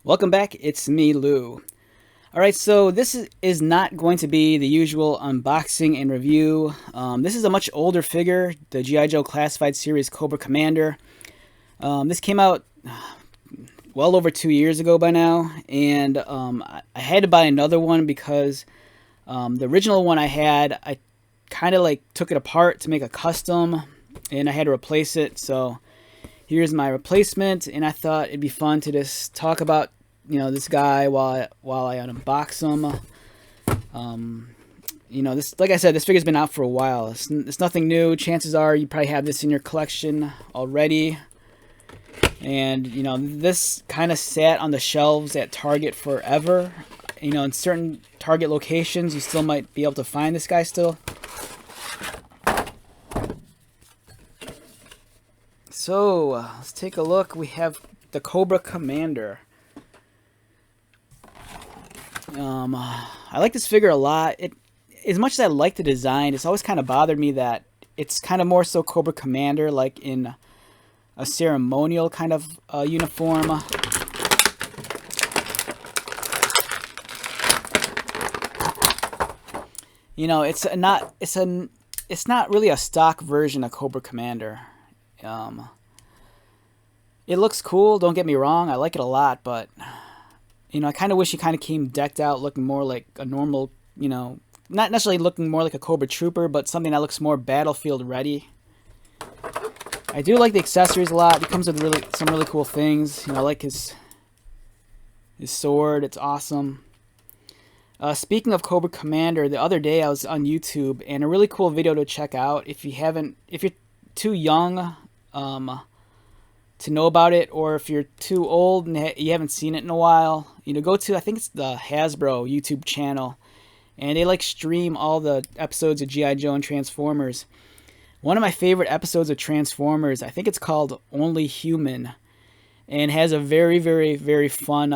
Welcome back, it's me, Lou. Alright, so this is not going to be the usual unboxing and review. This is a much older figure, the G.I. Joe Classified Series Cobra Commander. This came out well over 2 years ago by now, and I had to buy another one because the original one I had, I kind of like took it apart to make a custom, and I had to replace it, so here's my replacement, and I thought it'd be fun to just talk about, this guy while I unbox him. This, like I said, this figure's been out for a while. It's nothing new. Chances are you probably have this in your collection already. And, this kind of sat on the shelves at Target forever. In certain Target locations, you still might be able to find this guy still. So, let's take a look. We have the Cobra Commander. I like this figure a lot. As much as I like the design, it's always kind of bothered me that it's kind of more so Cobra Commander, like in a ceremonial kind of uniform. It's not really a stock version of Cobra Commander. It looks cool, don't get me wrong, I like it a lot, but I kind of wish he kind of came decked out looking more like a normal, not necessarily looking more like a Cobra Trooper, but something that looks more battlefield ready. I do like the accessories a lot. It comes with some really cool things. I like his sword, it's awesome. Speaking of Cobra Commander, the other day I was on YouTube, and a really cool video to check out if you're too young to know about it, or if you're too old and you haven't seen it in a while, go to, I think it's the Hasbro YouTube channel, and they stream all the episodes of G.I. Joe and Transformers. One of my favorite episodes of Transformers, I think it's called Only Human, and has a very, very, very fun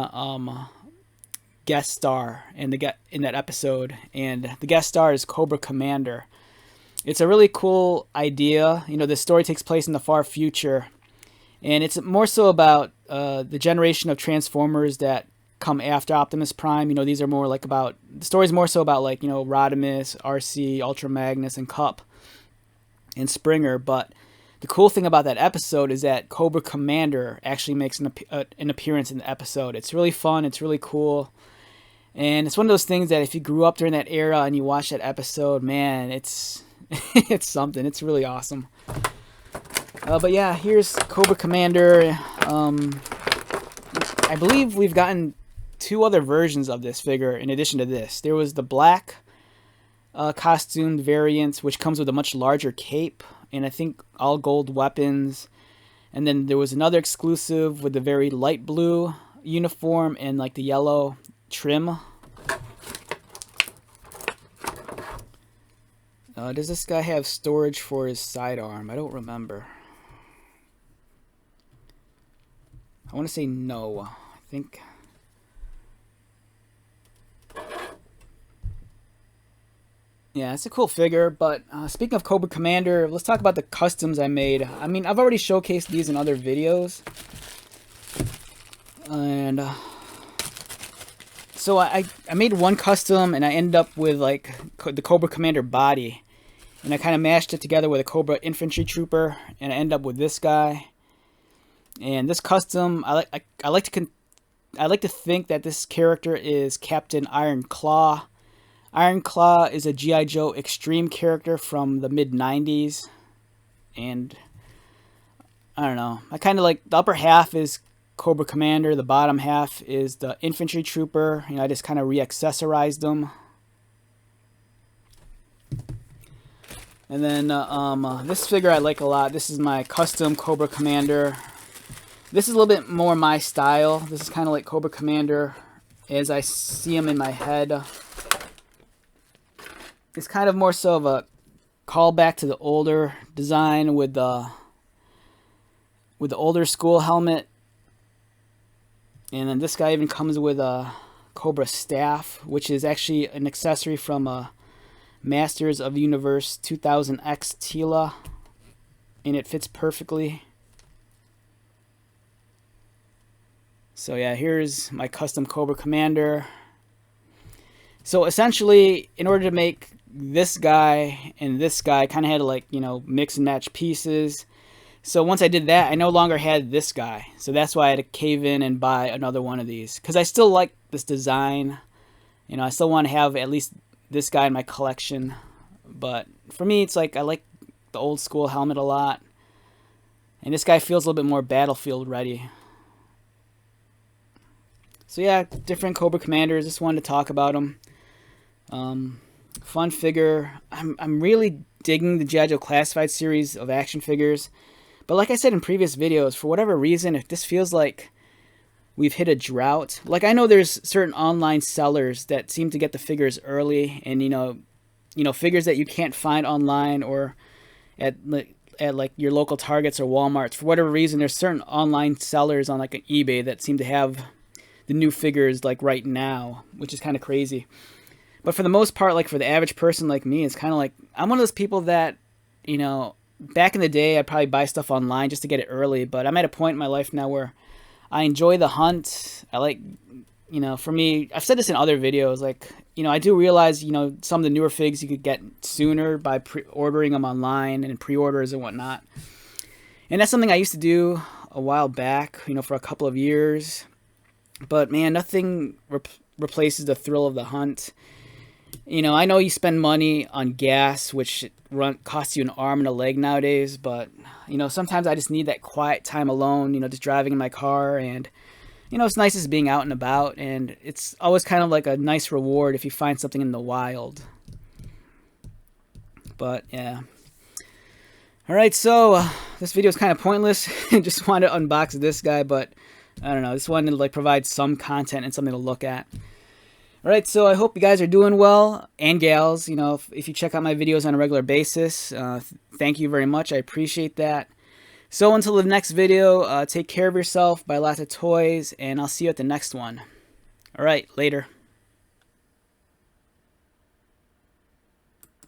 guest star in that episode, and the guest star is Cobra Commander. It's a really cool idea. The story takes place in the far future, and it's more so about the generation of Transformers that come after Optimus Prime. These are more like the story's more so about Rodimus, RC, Ultra Magnus, and Cup, and Springer. But the cool thing about that episode is that Cobra Commander actually makes an appearance in the episode. It's really fun. It's really cool. And it's one of those things that if you grew up during that era and you watch that episode, man, it's it's something. It's really awesome. But yeah, here's Cobra Commander. I believe we've gotten 2 other versions of this figure in addition to this. There was the black costumed variant, which comes with a much larger cape, and I think all gold weapons. And then there was another exclusive with the very light blue uniform and the yellow trim. Does this guy have storage for his sidearm? I don't remember. I want to say no. I think... Yeah, it's a cool figure, but speaking of Cobra Commander, let's talk about the customs I made. I mean, I've already showcased these in other videos. And... So I made one custom, and I ended up with the Cobra Commander body, and I kind of mashed it together with a Cobra Infantry Trooper, and I ended up with this guy. And this custom, I like to think that this character is Captain Iron Claw. Iron Claw is a G.I. Joe Extreme character from the mid-90s, and I don't know. I kind of the upper half is Cobra Commander, the bottom half is the Infantry Trooper. I just kind of re-accessorized them. And then this figure I like a lot. This is my custom Cobra Commander. This is a little bit more my style. This is kind of like Cobra Commander as I see him in my head. It's kind of more so of a callback to the older design with the older school helmet. And then this guy even comes with a Cobra staff, which is actually an accessory from Masters of the Universe 2000X Tila, and it fits perfectly. So yeah, here's my custom Cobra Commander. So essentially, in order to make this guy and this guy, kind of had to, like, you know, mix and match pieces. So once I did that, I no longer had this guy. So that's why I had to cave in and buy another one of these. Because I still like this design. You know, I still want to have at least this guy in my collection. But for me, it's like I like the old school helmet a lot. And this guy feels a little bit more battlefield ready. So yeah, different Cobra Commanders. Just wanted to talk about them. Fun figure. I'm really digging the G.I. Joe Classified series of action figures. But like I said in previous videos, for whatever reason, if this feels like we've hit a drought, like I know there's certain online sellers that seem to get the figures early, and you know figures that you can't find online or at like your local Targets or Walmarts. For whatever reason, there's certain online sellers on like an eBay that seem to have the new figures like right now, which is kind of crazy. But for the most part, like for the average person like me, it's kind of like I'm one of those people that, you know, back in the day, I'd probably buy stuff online just to get it early, but I'm at a point in my life now where I enjoy the hunt. I like, you know, for me, I've said this in other videos, like, you know, I do realize, you know, some of the newer figs you could get sooner by ordering them online and pre-orders and whatnot. And that's something I used to do a while back, you know, for a couple of years. But man, nothing replaces the thrill of the hunt. You know, I know you spend money on gas, which costs you an arm and a leg nowadays, but, you know, sometimes I just need that quiet time alone, you know, just driving in my car, and, you know, it's nice just being out and about, and it's always kind of like a nice reward if you find something in the wild. But, yeah. Alright, so, this video is kind of pointless. Just wanted to unbox this guy, but, I don't know, just wanted to, like, provide some content and something to look at. Alright, so I hope you guys are doing well, and gals. You know, if you check out my videos on a regular basis, thank you very much. I appreciate that. So until the next video, take care of yourself, buy lots of toys, and I'll see you at the next one. Alright, later.